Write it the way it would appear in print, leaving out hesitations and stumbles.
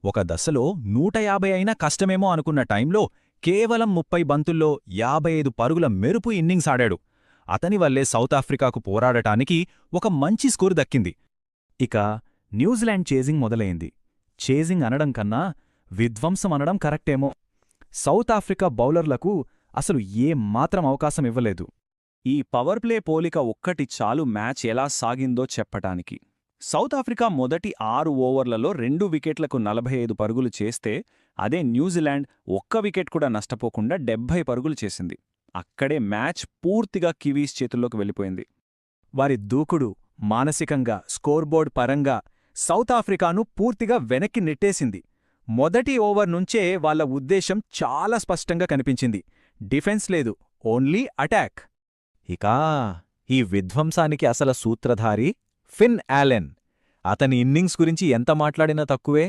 ఒక దశలో 150 అయినా కష్టమేమో అనుకున్న టైంలో కేవలం 30 బంతుల్లో 55 పరుగుల మెరుపు ఇన్నింగ్స్ ఆడాడు. అతని వల్లే సౌతాఫ్రికాకు పోరాడటానికి ఒక మంచి స్కోరు దక్కింది. ఇక న్యూజిలాండ్ చేజింగ్ మొదలైంది. చేజింగ్ అనడం కన్నా విధ్వంసం అనడం కరెక్టేమో. సౌతాఫ్రికా బౌలర్లకు అసలు ఏమాత్రం అవకాశం ఇవ్వలేదు. ఈ పవర్ ప్లే పోలిక ఒక్కటి చాలు మ్యాచ్ ఎలా సాగిందో చెప్పటానికి. సౌతాఫ్రికా మొదటి 6 ఓవర్లలో 2 వికెట్లకు 45 పరుగులు చేస్తే, అదే న్యూజిలాండ్ ఒక్క వికెట్ కూడా నష్టపోకుండా 70 పరుగులు చేసింది. అక్కడే మ్యాచ్ పూర్తిగా కివీస్ చేతుల్లోకి వెళ్ళిపోయింది. వారి దూకుడు మానసికంగా, స్కోర్బోర్డ్ పరంగా సౌతాఫ్రికాను పూర్తిగా వెనక్కి నెట్టేసింది. మొదటి ఓవర్ నుంచే వాళ్ల ఉద్దేశం చాలా స్పష్టంగా కనిపించింది. డిఫెన్స్ లేదు, ఓన్లీ అటాక్. ఇక ఈ విధ్వంసానికి అసలు సూత్రధారి ఫిన్ ఆలెన్. అతని ఇన్నింగ్స్ గురించి ఎంత మాట్లాడినా తక్కువే.